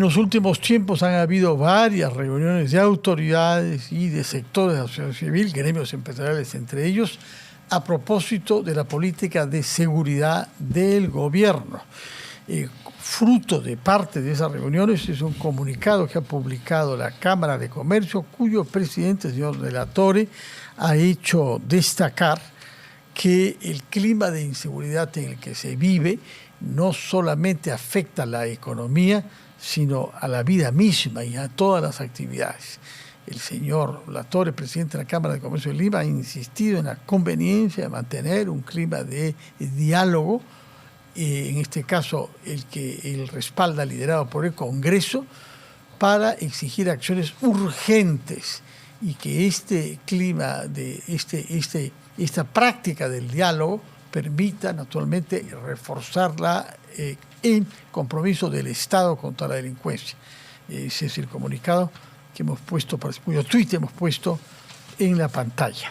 En los últimos tiempos han habido varias reuniones de autoridades y de sectores de la sociedad civil, gremios empresariales entre ellos, a propósito de la política de seguridad del gobierno. Fruto de parte de esas reuniones es un comunicado que ha publicado la Cámara de Comercio, cuyo presidente, el señor De la Torre, ha hecho destacar que el clima de inseguridad en el que se vive no solamente afecta a la economía, sino a la vida misma y a todas las actividades. El señor La Torre, presidente de la Cámara de Comercio de Lima, ha insistido en la conveniencia de mantener un clima de diálogo, en este caso el que él respalda, liderado por el Congreso, para exigir acciones urgentes y que este clima, esta práctica del diálogo permita naturalmente reforzarla en compromiso del Estado contra la delincuencia. Ese es el comunicado que hemos puesto, cuyo tuit hemos puesto en la pantalla.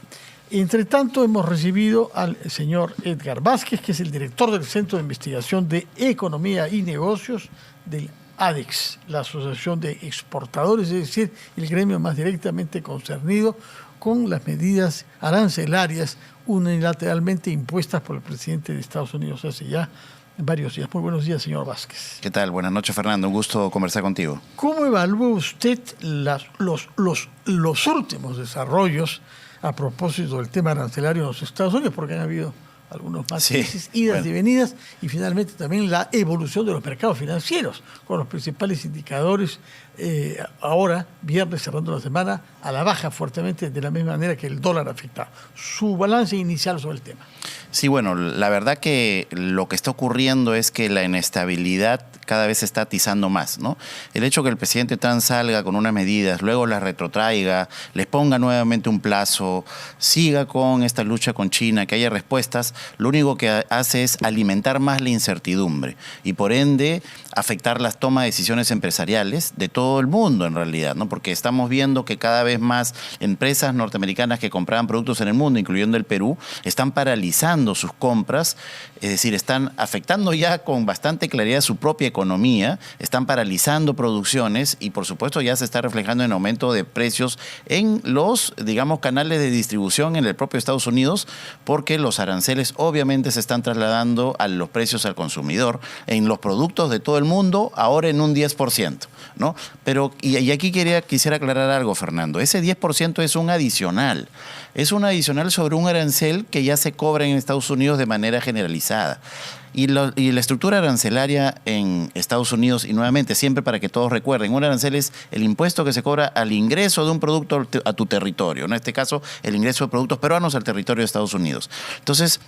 Entre tanto, hemos recibido al señor Edgar Vázquez, que es el director del Centro de Investigación de Economía y Negocios del ADEX, la Asociación de Exportadores, es decir, el gremio más directamente concernido con las medidas arancelarias unilateralmente impuestas por el presidente de Estados Unidos hace ya varios días. Muy buenos días, señor Vázquez. ¿Qué tal? Buenas noches, Fernando. Un gusto conversar contigo. ¿Cómo evalúa usted los últimos desarrollos a propósito del tema arancelario en los Estados Unidos? Porque han habido algunos matices, idas y venidas, y finalmente también la evolución de los mercados financieros, con los principales indicadores ahora, viernes, cerrando la semana, a la baja fuertemente, de la misma manera que el dólar afecta. Su balance inicial sobre el tema. Sí, bueno, la verdad que lo que está ocurriendo es que la inestabilidad cada vez se está atizando más, ¿no? El hecho que el presidente Trump salga con unas medidas, luego las retrotraiga, les ponga nuevamente un plazo, siga con esta lucha con China, que haya respuestas, lo único que hace es alimentar más la incertidumbre y por ende afectar las tomas de decisiones empresariales de todo el mundo en realidad, ¿no? Porque estamos viendo que cada vez más empresas norteamericanas que compraban productos en el mundo, incluyendo el Perú, están paralizando sus compras, es decir, están afectando ya con bastante claridad su propia economía, están paralizando producciones y por supuesto ya se está reflejando en aumento de precios en los, digamos, canales de distribución en el propio Estados Unidos, porque los aranceles obviamente se están trasladando a los precios al consumidor en los productos de todo el mundo, ahora en un 10%, ¿no? Pero, y aquí quisiera aclarar algo, Fernando, ese 10% es un adicional. Es un adicional sobre un arancel que ya se cobra en Estados Unidos de manera generalizada. Y la estructura arancelaria en Estados Unidos, y nuevamente, siempre para que todos recuerden, un arancel es el impuesto que se cobra al ingreso de un producto a tu territorio. En este caso, el ingreso de productos peruanos al territorio de Estados Unidos. Entonces,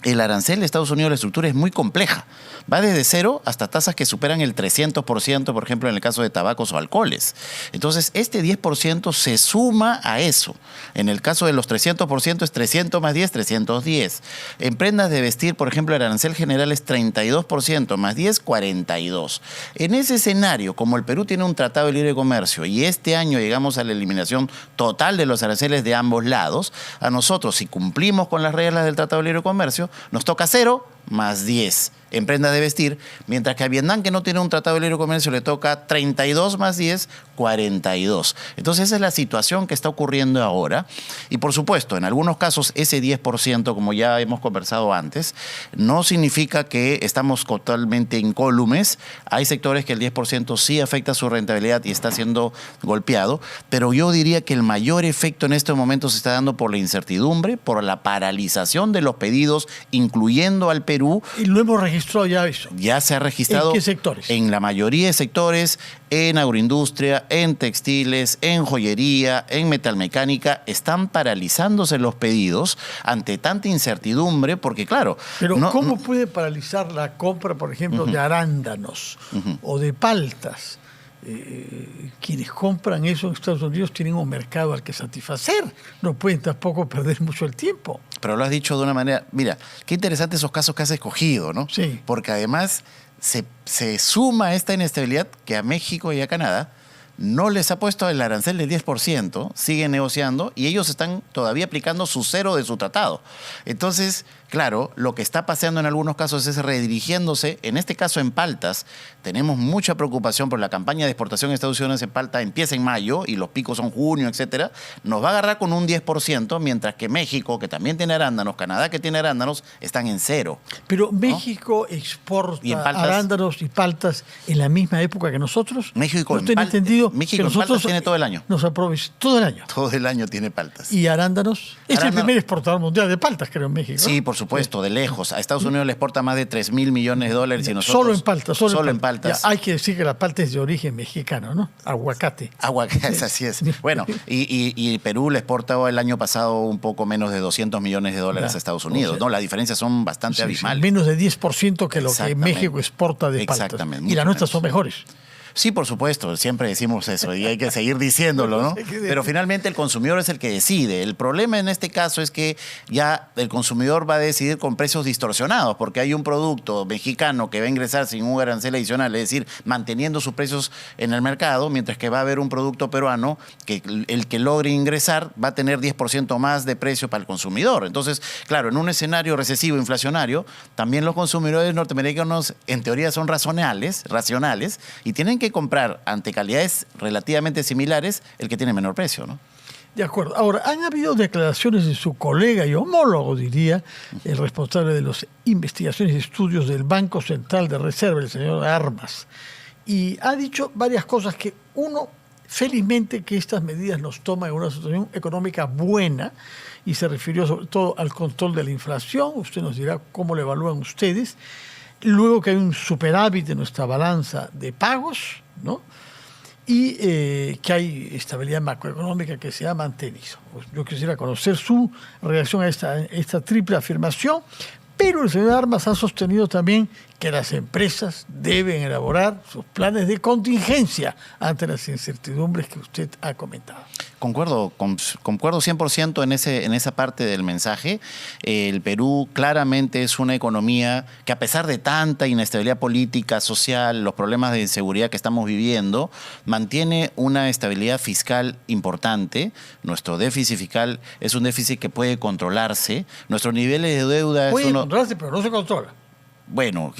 el arancel de Estados Unidos, la estructura es muy compleja. Va desde cero hasta tasas que superan el 300%, por ejemplo, en el caso de tabacos o alcoholes. Entonces, este 10% se suma a eso. En el caso de los 300% es 300 más 10, 310. En prendas de vestir, por ejemplo, el arancel general es 32%, más 10, 42. En ese escenario, como el Perú tiene un tratado de libre comercio y este año llegamos a la eliminación total de los aranceles de ambos lados, a nosotros, si cumplimos con las reglas del tratado de libre comercio, nos toca 0 más 10 en prendas de vestir, mientras que a Vietnam, que no tiene un tratado de libre comercio, le toca 32 más 10, 42. Entonces esa es la situación que está ocurriendo ahora. Y por supuesto, en algunos casos ese 10%, como ya hemos conversado antes, no significa que estamos totalmente incólumes. Hay sectores que el 10% sí afecta su rentabilidad y está siendo golpeado, pero yo diría que el mayor efecto en este momento se está dando por la incertidumbre, por la paralización de los pedidos, incluyendo al Perú. Y lo hemos registrado ya eso. Ya se ha registrado. ¿En qué sectores? En la mayoría de sectores, en agroindustria, en textiles, en joyería, en metalmecánica, están paralizándose los pedidos ante tanta incertidumbre, porque claro... Pero ¿cómo puede paralizar la compra, por ejemplo, de arándanos o de paltas? Quienes compran eso en Estados Unidos tienen un mercado al que satisfacer. No pueden tampoco perder mucho el tiempo. Pero lo has dicho de una manera... Mira, qué interesante esos casos que has escogido, ¿no? Sí. Porque además se suma esta inestabilidad que a México y a Canadá no les ha puesto el arancel del 10%, siguen negociando y ellos están todavía aplicando su 0 de su tratado. Entonces, claro, lo que está pasando en algunos casos es redirigiéndose, en este caso en paltas. Tenemos mucha preocupación por la campaña de exportación de Estados Unidos en palta, empieza en mayo y los picos son junio, etcétera. Nos va a agarrar con un 10%, mientras que México, que también tiene arándanos, Canadá, que tiene arándanos, están en cero. Pero México, ¿no?, exporta arándanos y paltas en la misma época que nosotros. México en entendido México que en paltas tiene todo el año. Nos aprovecha todo el año. Todo el año tiene paltas. ¿Y arándanos? Es el primer exportador mundial de paltas, creo, en México. Sí, por supuesto, de lejos. A Estados Unidos le exporta más de $3.000 millones y nosotros... Solo en paltas. Solo en paltas. Ya, hay que decir que la palta es de origen mexicano, ¿no? Aguacate. Aguacate, así es. Bueno, y Perú le exportó el año pasado un poco menos de $200 millones a Estados Unidos, ¿no? Las diferencias son bastante abismales. Menos de 10% que lo que México exporta de paltas. Exactamente. Y las nuestras son mejores. Sí, por supuesto, siempre decimos eso y hay que seguir diciéndolo, ¿no? Pero finalmente el consumidor es el que decide. El problema en este caso es que ya el consumidor va a decidir con precios distorsionados, porque hay un producto mexicano que va a ingresar sin un arancel adicional, es decir, manteniendo sus precios en el mercado, mientras que va a haber un producto peruano que el que logre ingresar va a tener 10% más de precio para el consumidor. Entonces, claro, en un escenario recesivo inflacionario, también los consumidores norteamericanos en teoría son racionales y tienen que comprar ante calidades relativamente similares el que tiene menor precio, ¿no? De acuerdo. Ahora, han habido declaraciones de su colega y homólogo, diría, el responsable de las investigaciones y estudios del Banco Central de Reserva, el señor Armas, y ha dicho varias cosas que uno, felizmente que estas medidas nos toman en una situación económica buena, y se refirió sobre todo al control de la inflación. Usted nos dirá cómo lo evalúan ustedes. Luego que hay un superávit en nuestra balanza de pagos, ¿no? Y que hay estabilidad macroeconómica que se ha mantenido. Pues yo quisiera conocer su reacción a esta triple afirmación, pero el señor Armas ha sostenido también que las empresas deben elaborar sus planes de contingencia ante las incertidumbres que usted ha comentado. Concuerdo 100% en esa parte del mensaje. El Perú claramente es una economía que, a pesar de tanta inestabilidad política, social, los problemas de inseguridad que estamos viviendo, mantiene una estabilidad fiscal importante. Nuestro déficit fiscal es un déficit que puede controlarse. Nuestros niveles de deuda... Puede controlarse, pero no se controla. Bueno,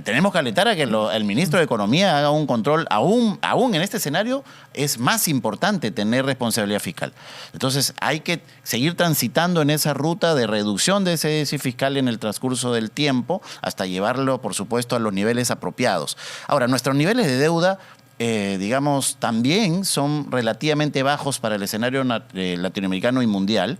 tenemos que alentar a que el ministro de Economía haga un control. Aún en este escenario es más importante tener responsabilidad fiscal. Entonces hay que seguir transitando en esa ruta de reducción de ese déficit fiscal en el transcurso del tiempo hasta llevarlo, por supuesto, a los niveles apropiados. Ahora, nuestros niveles de deuda, digamos, también son relativamente bajos para el escenario latinoamericano y mundial.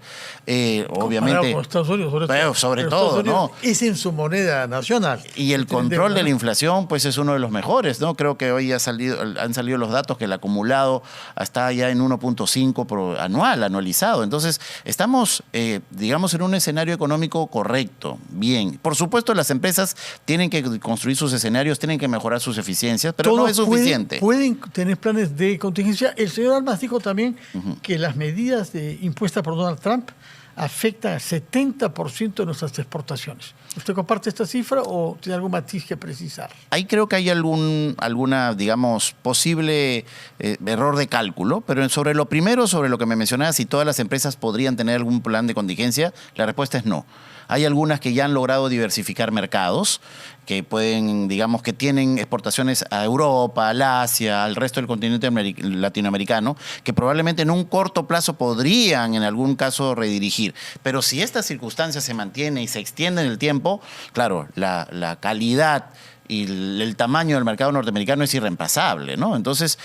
Obviamente, con Estados Unidos, sobre todo, ¿no? Es en su moneda nacional. Y el control de la inflación, pues, es uno de los mejores, ¿no? Creo que hoy han salido los datos que el acumulado está ya en 1.5 anualizado. Entonces, estamos, digamos, en un escenario económico correcto, bien. Por supuesto, las empresas tienen que construir sus escenarios, tienen que mejorar sus eficiencias, pero no es suficiente. Pueden tener planes de contingencia. El señor Armas dijo también que las medidas impuestas por Donald Trump afectan al 70% de nuestras exportaciones. ¿Usted comparte esta cifra o tiene algún matiz que precisar? Ahí creo que hay alguna, digamos, posible error de cálculo, pero sobre lo primero, sobre lo que me mencionaba, si todas las empresas podrían tener algún plan de contingencia, la respuesta es no. Hay algunas que ya han logrado diversificar mercados, que pueden, digamos, que tienen exportaciones a Europa, al Asia, al resto del continente latinoamericano, que probablemente en un corto plazo podrían en algún caso redirigir. Pero si esta circunstancia se mantiene y se extiende en el tiempo, claro, la calidad y el tamaño del mercado norteamericano es irreemplazable, ¿no? Entonces,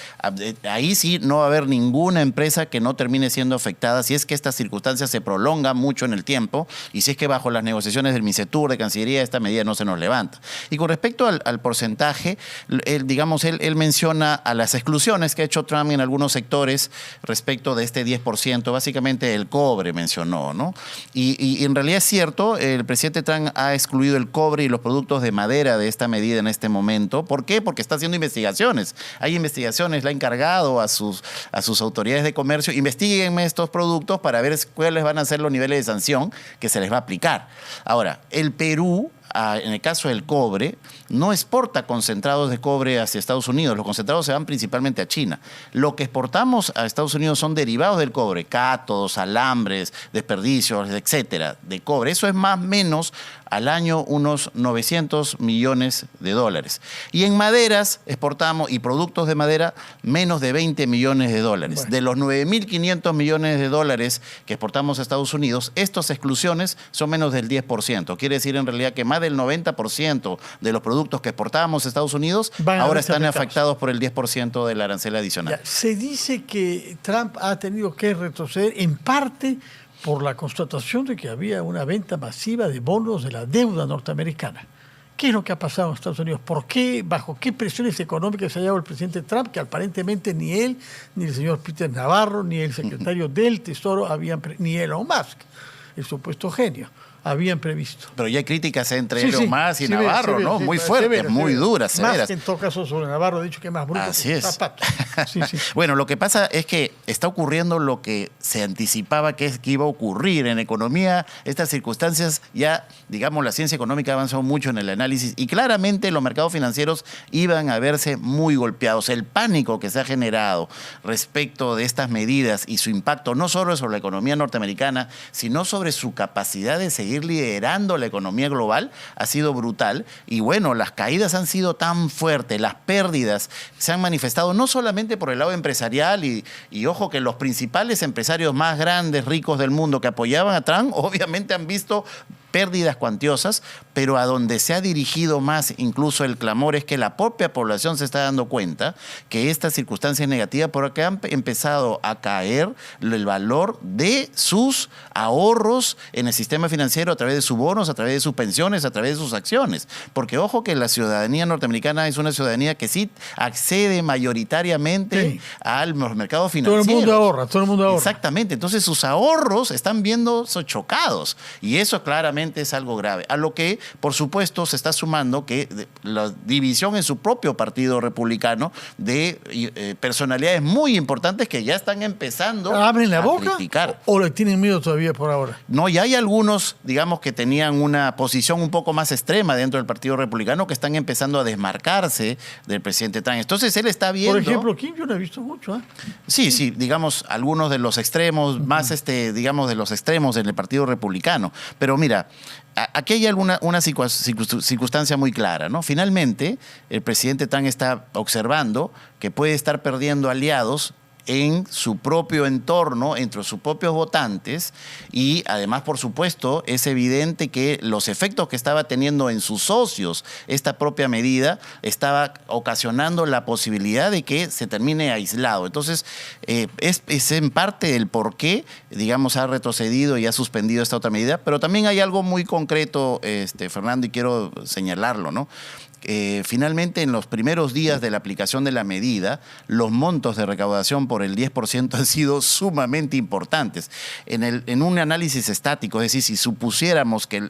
ahí sí no va a haber ninguna empresa que no termine siendo afectada si es que esta circunstancia se prolonga mucho en el tiempo y si es que bajo las negociaciones del MINCETUR, de Cancillería, esta medida no se nos levanta. Y con respecto al porcentaje, él menciona a las exclusiones que ha hecho Trump en algunos sectores respecto de este 10%, básicamente el cobre mencionó, ¿no? Y en realidad es cierto, el presidente Trump ha excluido el cobre y los productos de madera de esta medida en este momento. ¿Por qué? Porque está haciendo investigaciones. Hay investigaciones, le ha encargado a sus autoridades de comercio, investíguenme estos productos para ver cuáles van a ser los niveles de sanción que se les va a aplicar. Ahora, el Perú en el caso del cobre, no exporta concentrados de cobre hacia Estados Unidos. Los concentrados se van principalmente a China. Lo que exportamos a Estados Unidos son derivados del cobre, cátodos, alambres, desperdicios, etcétera, de cobre. Eso es más o menos al año unos 900 millones de dólares. Y en maderas exportamos, y productos de madera, menos de 20 millones de dólares. Bueno. De los 9.500 millones de dólares que exportamos a Estados Unidos, estas exclusiones son menos del 10%. Quiere decir en realidad que más del 90% de los productos que exportábamos a Estados Unidos ahora están afectados por el 10% del arancel adicional. Ya, se dice que Trump ha tenido que retroceder en parte por la constatación de que había una venta masiva de bonos de la deuda norteamericana. ¿Qué es lo que ha pasado en Estados Unidos? ¿Por qué, bajo qué presiones económicas se ha llevado el presidente Trump, que aparentemente ni él, ni el señor Peter Navarro, ni el secretario del Tesoro, ni Elon Musk, el supuesto genio, habían previsto? Pero ya hay críticas entre Elon Musk y Navarro, ¿no? Muy fuertes, muy duras, severas. Más que en todo caso sobre Navarro ha dicho que es más bruto Así que es. zapato. Bueno, lo que pasa es que está ocurriendo lo que se anticipaba que iba a ocurrir en economía. Estas circunstancias ya, digamos, la ciencia económica ha avanzado mucho en el análisis y claramente los mercados financieros iban a verse muy golpeados. El pánico que se ha generado respecto de estas medidas y su impacto no solo sobre la economía norteamericana, sino sobre su capacidad de seguir liderando la economía global ha sido brutal. Y bueno, las caídas han sido tan fuertes, las pérdidas se han manifestado no solamente por el lado empresarial y ojo que los principales empresarios más grandes, ricos del mundo que apoyaban a Trump, obviamente han visto pérdidas cuantiosas, pero a donde se ha dirigido más incluso el clamor es que la propia población se está dando cuenta que esta circunstancia es negativa porque han empezado a caer el valor de sus ahorros en el sistema financiero a través de sus bonos, a través de sus pensiones, a través de sus acciones. Porque ojo que la ciudadanía norteamericana es una ciudadanía que sí accede mayoritariamente a los mercados financieros. Todo el mundo ahorra. Exactamente. Entonces sus ahorros están viendo chocados y eso claramente es algo grave. A lo que, por supuesto, se está sumando que la división en su propio partido republicano de personalidades muy importantes que ya están empezando ¿abren la boca criticar. ¿O le tienen miedo todavía por ahora? No, y hay algunos, digamos, que tenían una posición un poco más extrema dentro del partido republicano que están empezando a desmarcarse del presidente Trump. Entonces él está viendo... Por ejemplo, Kim, yo no he visto mucho. Sí, digamos, algunos de los extremos, más digamos, de los extremos en el partido republicano. Pero mira, aquí hay una circunstancia muy clara, ¿no? Finalmente, el presidente Trump está observando que puede estar perdiendo aliados en su propio entorno, entre sus propios votantes, y además, por supuesto, es evidente que los efectos que estaba teniendo en sus socios esta propia medida estaba ocasionando la posibilidad de que se termine aislado. Entonces, es en parte el por qué, digamos, ha retrocedido y ha suspendido esta otra medida, pero también hay algo muy concreto, Fernando, y quiero señalarlo, ¿no? Finalmente, en los primeros días de la aplicación de la medida, los montos de recaudación por el 10% han sido sumamente importantes. En un análisis estático, es decir, si supusiéramos que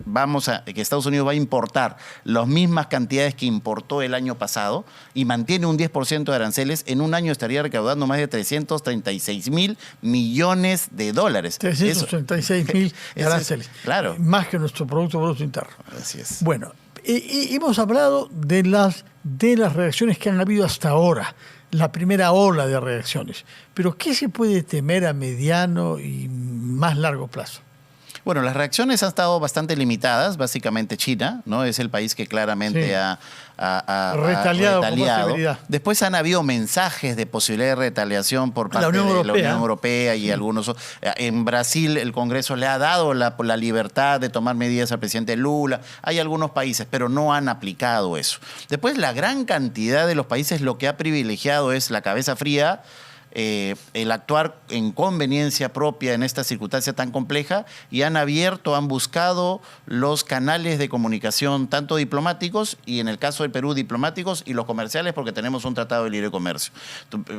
Estados Unidos va a importar las mismas cantidades que importó el año pasado y mantiene un 10% de aranceles, en un año estaría recaudando más de 336.000 millones de dólares. 336.000 de aranceles. Claro. Más que nuestro Producto Bruto Interno. Así es. Bueno, hemos hablado de las reacciones que han habido hasta ahora, la primera ola de reacciones. Pero ¿qué se puede temer a mediano y más largo plazo? Bueno, las reacciones han estado bastante limitadas. Básicamente China, ¿no? Es el país que claramente ha retaliado. Después han habido mensajes de posibilidad de retaliación por parte de la Unión Europea y algunos. En Brasil el Congreso le ha dado la libertad de tomar medidas al presidente Lula. Hay algunos países, pero no han aplicado eso. Después la gran cantidad de los países lo que ha privilegiado es la cabeza fría, el actuar en conveniencia propia en esta circunstancia tan compleja y han buscado los canales de comunicación, tanto diplomáticos y en el caso del Perú diplomáticos y los comerciales porque tenemos un tratado de libre comercio.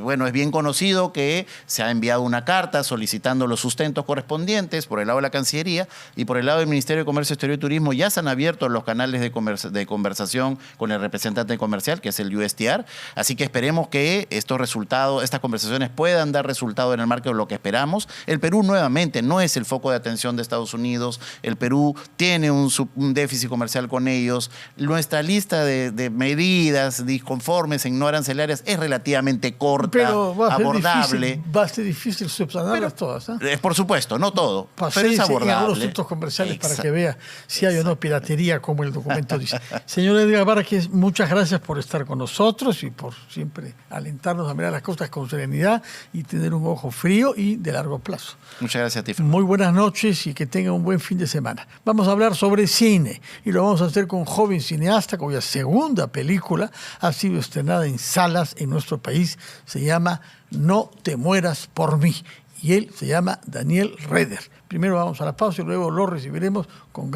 Bueno, es bien conocido que se ha enviado una carta solicitando los sustentos correspondientes por el lado de la Cancillería y por el lado del Ministerio de Comercio Exterior y Turismo ya se han abierto los canales de conversación con el representante comercial que es el USTR, así que esperemos que estos resultados, estas conversaciones inversiones puedan dar resultado en el marco de lo que esperamos. El Perú nuevamente no es el foco de atención de Estados Unidos. El Perú tiene un déficit comercial con ellos. Nuestra lista de medidas disconformes en no arancelarias es relativamente corta, pero abordable. Va a ser difícil subsanarlas todas. Por supuesto, no todo, pero es abordable. En algunos asuntos comerciales para que vea si hay o no piratería, como el documento dice. Señor Edgar Márquez, muchas gracias por estar con nosotros y por siempre alentarnos a mirar las cosas con serenidad y tener un ojo frío y de largo plazo. Muchas gracias a ti, Fernando. Muy buenas noches y que tengan un buen fin de semana. Vamos a hablar sobre cine y lo vamos a hacer con un joven cineasta cuya segunda película ha sido estrenada en salas en nuestro país. Se llama No te mueras por mí y él se llama Daniel Reder. Primero vamos a la pausa y luego lo recibiremos con